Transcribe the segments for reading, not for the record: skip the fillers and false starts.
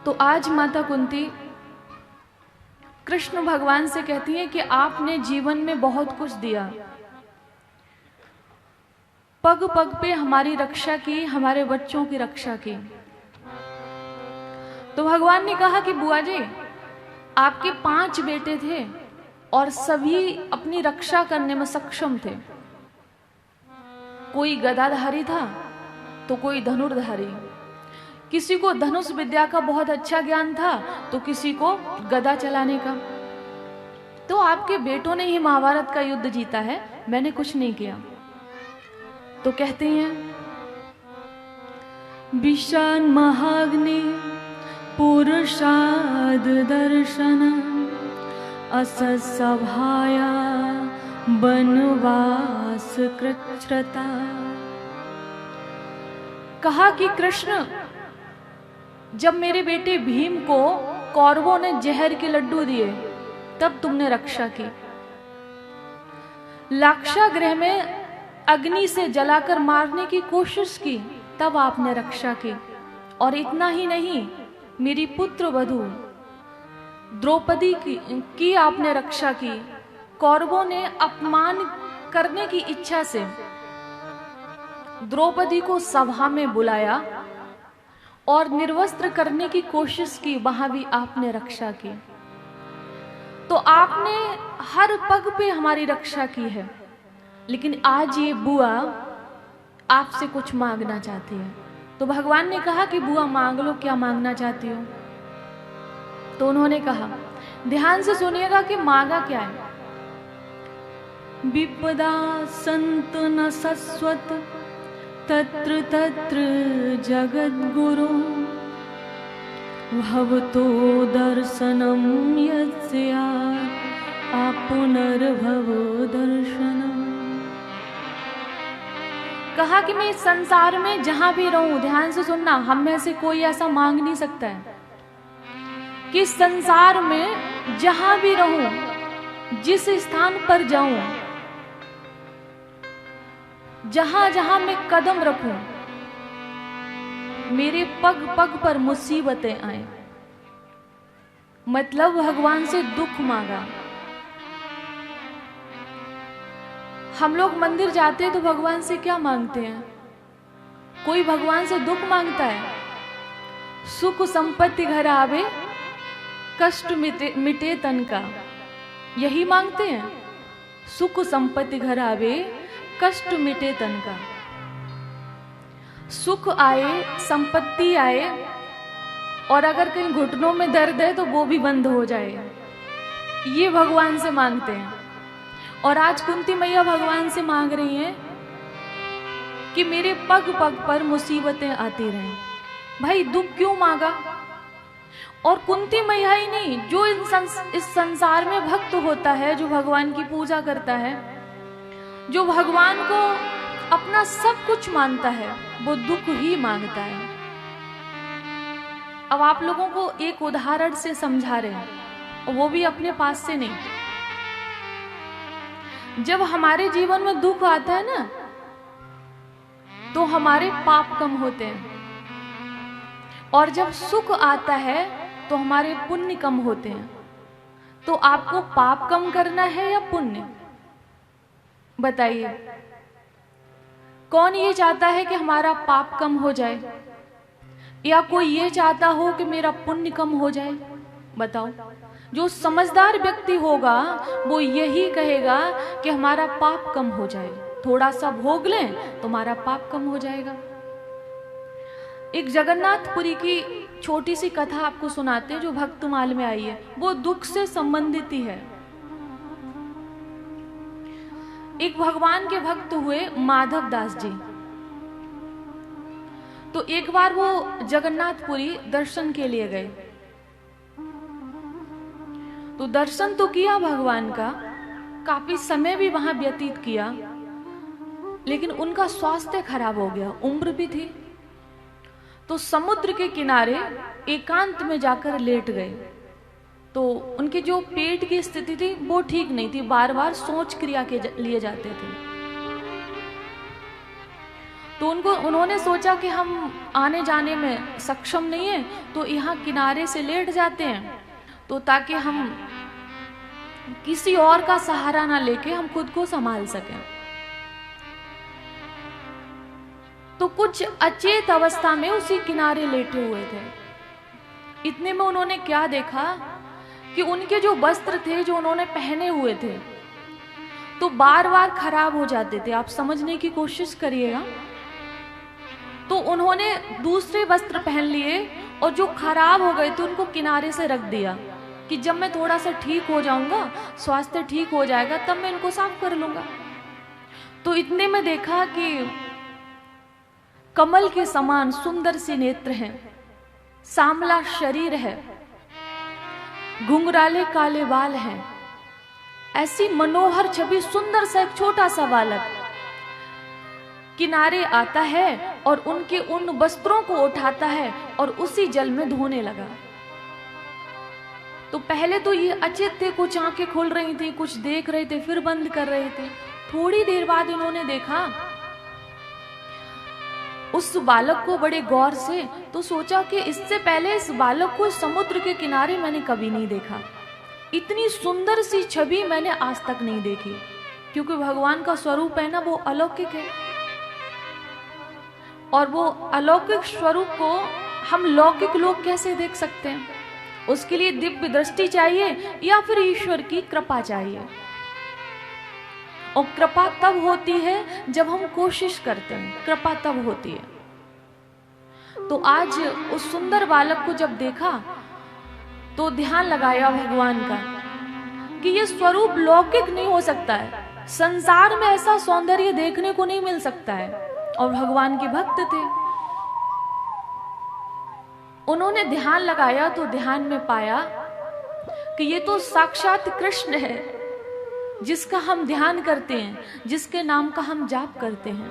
तो आज माता कुंती कृष्ण भगवान से कहती हैं कि आपने जीवन में बहुत कुछ दिया, पग पग पे हमारी रक्षा की, हमारे बच्चों की रक्षा की। तो भगवान ने कहा कि बुआ जी, आपके 5 बेटे थे और सभी अपनी रक्षा करने में सक्षम थे। कोई गदाधारी था तो कोई धनुर्धारी, किसी को धनुष विद्या का बहुत अच्छा ज्ञान था तो किसी को गदा चलाने का। तो आपके बेटों ने ही महाभारत का युद्ध जीता है, मैंने कुछ नहीं किया। तो कहते हैं विशान महाग्नि पुरुषाद दर्शन अससभाया वनवास कृच्छ्रता। कहा कि कृष्ण, जब मेरे बेटे भीम को कौरवों ने जहर के लड्डू दिए तब तुमने रक्षा की। लाक्षागृह में अग्नि से जलाकर मारने की कोशिश की तब आपने रक्षा की। और इतना ही नहीं, मेरी पुत्र वधू द्रौपदी की आपने रक्षा की। कौरवों ने अपमान करने की इच्छा से द्रौपदी को सभा में बुलाया और निर्वस्त्र करने की कोशिश की, वहां भी आपने रक्षा की। तो आपने हर पग पे हमारी रक्षा की है। लेकिन आज ये बुआ आपसे कुछ मांगना चाहती है। तो भगवान ने कहा कि बुआ मांग लो, क्या मांगना चाहती हो। तो उन्होंने कहा, ध्यान से सुनिएगा कि मांगा क्या है। विपदा संत न सस्वत तत्र तत्र जगद्गुरु भवतो दर्शनम यस्या आपुनर्भव दर्शनम। कहा कि मैं इस संसार में जहां भी रहूं, ध्यान से सुनना, हम में से कोई ऐसा मांग नहीं सकता है कि इस संसार में जहां भी रहूं, जिस स्थान पर जाऊं, जहां जहां मैं कदम रखूं, मेरे पग पग पर मुसीबतें आए। मतलब भगवान से दुख मांगा। हम लोग मंदिर जाते हैं तो भगवान से क्या मांगते हैं? कोई भगवान से दुख मांगता है? सुख संपत्ति घर आवे, कष्ट मिटे तन का, यही मांगते हैं। सुख संपत्ति घर आवे, कष्ट मिटे तन का। सुख आए, संपत्ति आए, और अगर कहीं घुटनों में दर्द है तो वो भी बंद हो जाए, ये भगवान से मांगते हैं। और आज कुंती मैया भगवान से मांग रही हैं कि मेरे पग पग पर मुसीबतें आती रहें। भाई दुख क्यों मांगा? और कुंती मैया ही नहीं, जो इस संसार में भक्त होता है, जो भगवान की पूजा करता है, जो भगवान को अपना सब कुछ मानता है, वो दुख ही मांगता है। अब आप लोगों को एक उदाहरण से समझा रहे हैं, और वो भी अपने पास से नहीं। जब हमारे जीवन में दुख आता है ना, तो हमारे पाप कम होते हैं, और जब सुख आता है तो हमारे पुण्य कम होते हैं। तो आपको पाप कम करना है या पुण्य? बताइए, कौन ये चाहता है कि हमारा पाप कम हो जाए, या कोई ये चाहता हो कि मेरा पुण्य कम हो जाए? बताओ। जो समझदार व्यक्ति होगा वो यही कहेगा कि हमारा पाप कम हो जाए, थोड़ा सा भोग लें तो हमारा पाप कम हो जाएगा। एक जगन्नाथपुरी की छोटी सी कथा आपको सुनाते हैं जो भक्तमाल में आई है, वो दुख से संबंधित ही है। एक भगवान के भक्त हुए माधव दास जी। तो एक बार वो जगन्नाथपुरी दर्शन के लिए गए। तो दर्शन तो किया भगवान का, काफी समय भी वहां व्यतीत किया, लेकिन उनका स्वास्थ्य खराब हो गया, उम्र भी थी। तो समुद्र के किनारे एकांत में जाकर लेट गए। तो उनके जो पेट की स्थिति थी वो ठीक नहीं थी, बार बार सोच क्रिया के लिए जाते थे। तो उन्होंने सोचा कि हम आने जाने में सक्षम नहीं है, तो यहाँ किनारे से लेट जाते हैं, तो ताकि हम किसी और का सहारा ना लेके हम खुद को संभाल सकें। तो कुछ अचेत अवस्था में उसी किनारे लेटे हुए थे। इतने में उन्होंने क्या देखा कि उनके जो वस्त्र थे जो उन्होंने पहने हुए थे तो बार बार खराब हो जाते थे। आप समझने की कोशिश करिएगा। तो उन्होंने दूसरे वस्त्र पहन लिए और जो खराब हो गए थे उनको किनारे से रख दिया कि जब मैं थोड़ा सा ठीक हो जाऊंगा, स्वास्थ्य ठीक हो जाएगा, तब मैं इनको साफ कर लूंगा। तो इतने में देखा कि कमल के समान सुंदर सी नेत्र हैं, सांवला शरीर है, घुंघराले काले बाल हैं, ऐसी मनोहर छवि, सुंदर सा एक छोटा सा बालक किनारे आता है और उनके उन वस्त्रों को उठाता है और उसी जल में धोने लगा। तो पहले तो ये अचेत थे, कुछ आंखें खुल रही थी, कुछ देख रहे थे, फिर बंद कर रहे थे। थोड़ी देर बाद इन्होंने देखा उस बालक को बड़े गौर से, तो सोचा कि इससे पहले इस बालक को समुद्र के किनारे मैंने कभी नहीं देखा। इतनी सुंदर सी छवि मैंने आज तक नहीं देखी, क्योंकि भगवान का स्वरूप है ना, वो अलौकिक है। और वो अलौकिक स्वरूप को हम लौकिक लोग कैसे देख सकते हैं? उसके लिए दिव्य दृष्टि चाहिए या फिर ईश्वर की कृपा चाहिए। और कृपा तब होती है जब हम कोशिश करते हैं, कृपा तब होती है। तो आज उस सुंदर बालक को जब देखा तो ध्यान लगाया भगवान का कि ये स्वरूप लौकिक नहीं हो सकता है, संसार में ऐसा सौंदर्य देखने को नहीं मिल सकता है। और भगवान के भक्त थे, उन्होंने ध्यान लगाया तो ध्यान में पाया कि ये तो साक्षात कृष्ण है, जिसका हम ध्यान करते हैं, जिसके नाम का हम जाप करते हैं।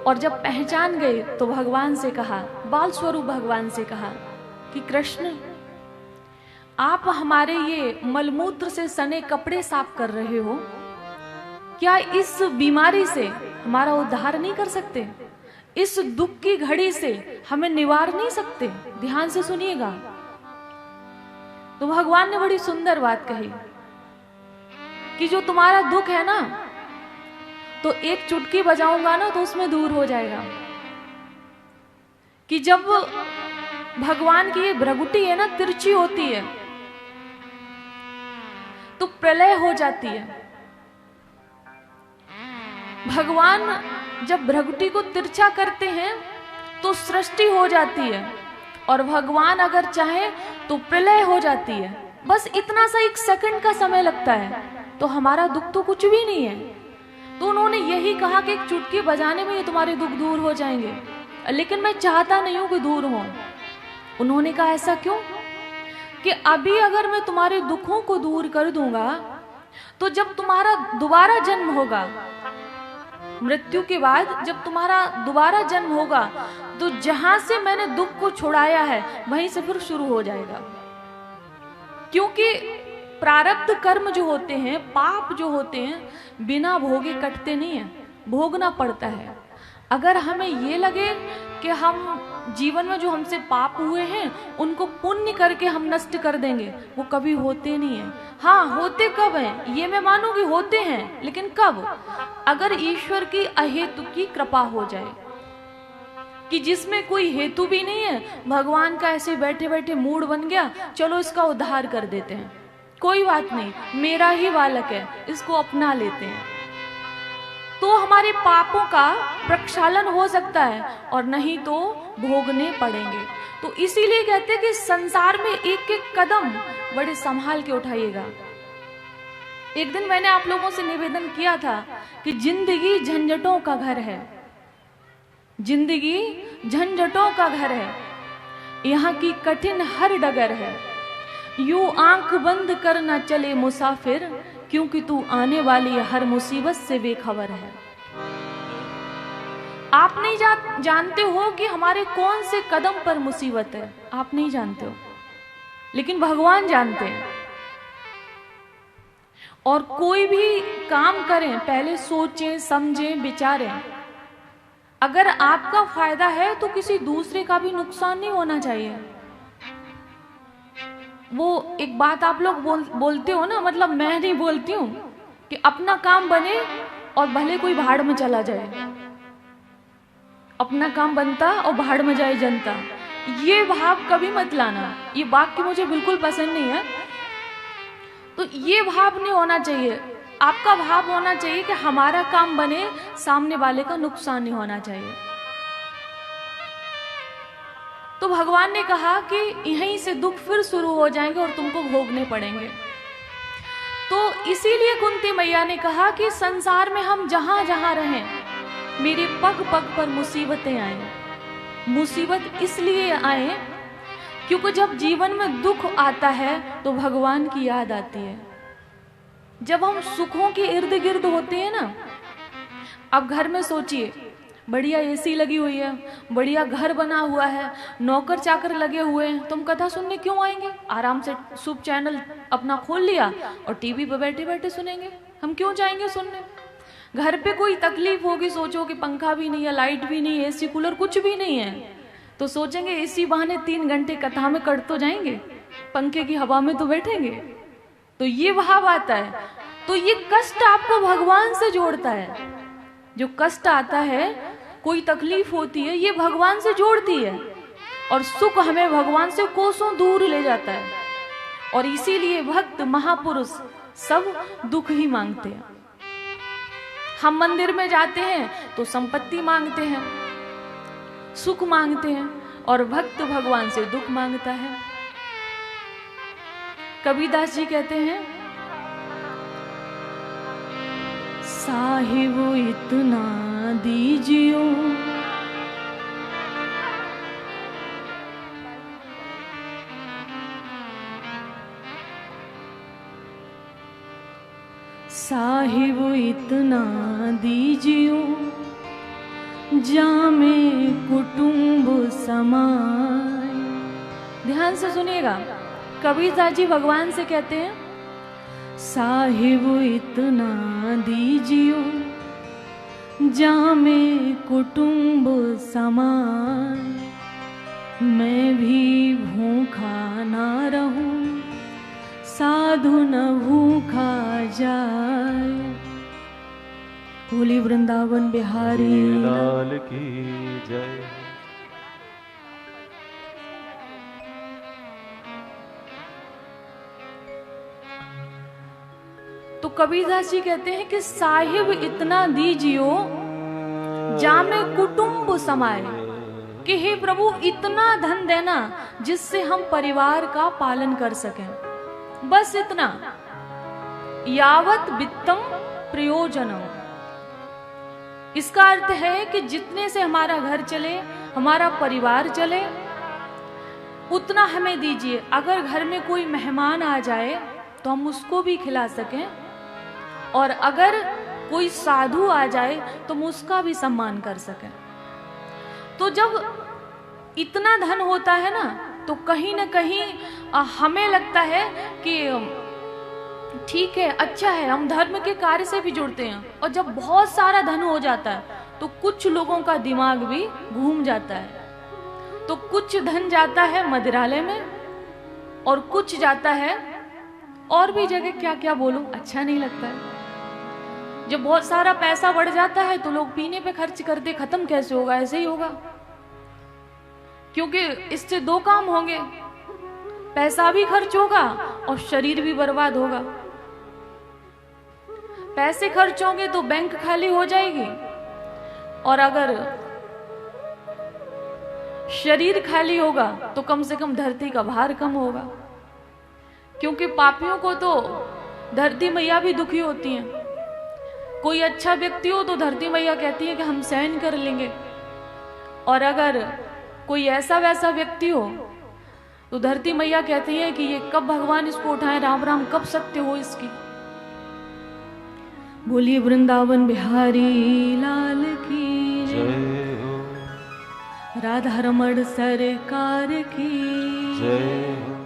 और जब पहचान गए तो भगवान से कहा, बाल स्वरूप भगवान से कहा कि कृष्ण, आप हमारे ये मलमूत्र से सने कपड़े साफ कर रहे हो, क्या इस बीमारी से हमारा उद्धार नहीं कर सकते? इस दुख की घड़ी से हमें निवार नहीं सकते? ध्यान से सुनिएगा। तो भगवान ने बड़ी सुंदर बात कही कि जो तुम्हारा दुख है ना, तो एक चुटकी बजाऊंगा ना तो उसमें दूर हो जाएगा। कि जब भगवान की ये भ्रगुटी है ना, तिरछी होती है, तो प्रलय हो जाती है। भगवान जब भ्रगुटी को तिरछा करते हैं तो सृष्टि हो जाती है, और भगवान अगर चाहे तो प्रलय हो जाती है। बस इतना सा एक सेकंड का समय लगता है, तो हमारा दुख तो कुछ भी नहीं है। तो उन्होंने यही कहा कि एक चुटकी बजाने में ये तुम्हारे दुख दूर हो जाएंगे, लेकिन मैं चाहता नहीं हूं कि दूर हो। उन्होंने कहा ऐसा क्यों? कि अभी अगर मैं तुम्हारे दुखों को दूर कर दूंगा तो जब तुम्हारा दोबारा जन्म होगा, मृत्यु के बाद जब तुम्हारा दोबारा जन्म होगा, तो जहां से मैंने दुख को छुड़ाया है वहीं से फिर शुरू हो जाएगा। क्योंकि प्रारब्ध कर्म जो होते हैं, पाप जो होते हैं, बिना भोगे कटते नहीं है, भोगना पड़ता है। अगर हमें ये लगे कि हम जीवन में जो हमसे पाप हुए हैं उनको पुण्य करके हम नष्ट कर देंगे, वो कभी होते नहीं है। हाँ, होते कब हैं ये मैं मानूंगी, होते हैं, लेकिन कब? अगर ईश्वर की अहेतु की कृपा हो जाए, कि जिसमें कोई हेतु भी नहीं है, भगवान का ऐसे बैठे बैठे मूड बन गया, चलो इसका उद्धार कर देते हैं, कोई बात नहीं, मेरा ही बालक है, इसको अपना लेते हैं, तो हमारे पापों का प्रक्षालन हो सकता है, और नहीं तो भोगने पड़ेंगे। तो इसीलिए कहते हैं कि संसार में एक एक कदम बड़े संभाल के उठाइएगा। एक दिन मैंने आप लोगों से निवेदन किया था कि जिंदगी झंझटों का घर है, जिंदगी झंझटों का घर है, यहाँ की कठिन हर डगर है। यूं आंख बंद कर न चले मुसाफिर, क्योंकि तू आने वाली हर मुसीबत से बेखबर है। आप नहीं जानते हो कि हमारे कौन से कदम पर मुसीबत है, आप नहीं जानते हो, लेकिन भगवान जानते हैं। और कोई भी काम करें पहले सोचें, समझें, विचारें। अगर आपका फायदा है तो किसी दूसरे का भी नुकसान नहीं होना चाहिए। वो एक बात आप लोग बोलते हो ना, मतलब मैं नहीं बोलती हूँ, कि अपना काम बने और भले कोई भाड़ में चला जाए। अपना काम बनता और भाड़ में जाए जनता, ये भाव कभी मत लाना। ये वाक्य मुझे बिल्कुल पसंद नहीं है। तो ये भाव नहीं होना चाहिए। आपका भाव होना चाहिए कि हमारा काम बने, सामने वाले का नुकसान नहीं होना चाहिए। तो भगवान ने कहा कि यहीं से दुख फिर शुरू हो जाएंगे और तुमको भोगने पड़ेंगे। तो इसीलिए कुंती मैया ने कहा कि संसार में हम जहां जहां रहें, मेरे पग पग पर मुसीबतें आए। मुसीबत इसलिए आए क्योंकि जब जीवन में दुख आता है तो भगवान की याद आती है। जब हम सुखों के इर्द गिर्द होते हैं ना, अब घर में सोचिए, बढ़िया एसी लगी हुई है, बढ़िया घर बना हुआ है, नौकर चाकर लगे हुए हैं, तुम कथा सुनने क्यों आएंगे? आराम से शुभ चैनल अपना खोल लिया और टीवी पे बैठे बैठे सुनेंगे। हम क्यों जाएंगे सुनने? घर पे कोई तकलीफ होगी, सोचो कि पंखा भी नहीं है, लाइट भी नहीं है, एसी कूलर कुछ भी नहीं है, तो सोचेंगे इसी बहाने 3 घंटे कथा में कट तो जाएंगे, पंखे की हवा में तो बैठेंगे। तो ये भाव आता है। तो ये कष्ट आपको भगवान से जोड़ता है। जो कष्ट आता है, कोई तकलीफ होती है, ये भगवान से जोड़ती है, और सुख हमें भगवान से कोसों दूर ले जाता है। और इसीलिए भक्त महापुरुष सब दुख ही मांगते हैं। हम मंदिर में जाते हैं तो संपत्ति मांगते हैं, सुख मांगते हैं, और भक्त भगवान से दुख मांगता है। कबीरदास जी कहते हैं, साहिब इतना दीजियो साहिब इतना दीजियो जामे कुटुंब समाए। ध्यान से सुनिएगा, कबीरदास जी भगवान से कहते हैं, साहिब इतना दीजियो जामे कुटुंब समाए, मैं भी भूखा ना रहूं, साधु न भूखा जाए। बोली वृंदावन बिहारी लाल की जय। तो कबीरदास जी कहते हैं कि साहिब इतना दीजियो जामे कुटुंब समाए, कि हे प्रभु इतना धन देना जिससे हम परिवार का पालन कर सकें, बस इतना। यावत वित्तम प्रयोजनम, इसका अर्थ है कि जितने से हमारा घर चले, हमारा परिवार चले, उतना हमें दीजिए। अगर घर में कोई मेहमान आ जाए तो हम उसको भी खिला सकें, और अगर कोई साधु आ जाए तो हम उसका भी सम्मान कर सकें। तो जब इतना धन होता है ना, तो कहीं ना कहीं हमें लगता है कि ठीक है, अच्छा है, हम धर्म के कार्य से भी जुड़ते हैं। और जब बहुत सारा धन हो जाता है तो कुछ लोगों का दिमाग भी घूम जाता है। तो कुछ धन जाता है मदिरालय में, और कुछ जाता है और भी जगह, क्या क्या बोलूं, अच्छा नहीं लगता है। जब बहुत सारा पैसा बढ़ जाता है तो लोग पीने पे खर्च करते, खत्म कैसे होगा? ऐसे ही होगा, क्योंकि इससे 2 काम होंगे, पैसा भी खर्च होगा और शरीर भी बर्बाद होगा। पैसे खर्च होंगे तो बैंक खाली हो जाएगी, और अगर शरीर खाली होगा तो कम से कम धरती का भार कम होगा। क्योंकि पापियों को तो धरती मैया भी दुखी होती हैं। कोई अच्छा व्यक्ति हो तो धरती मैया कहती है कि हम सहन कर लेंगे, और अगर कोई ऐसा वैसा व्यक्ति हो तो धरती मैया कहती है कि ये कब भगवान इसको उठाए, राम राम कब सत्य हो इसकी। बोलिए वृंदावन बिहारी लाल की जय हो, राधा रमण सरकार की जय हो।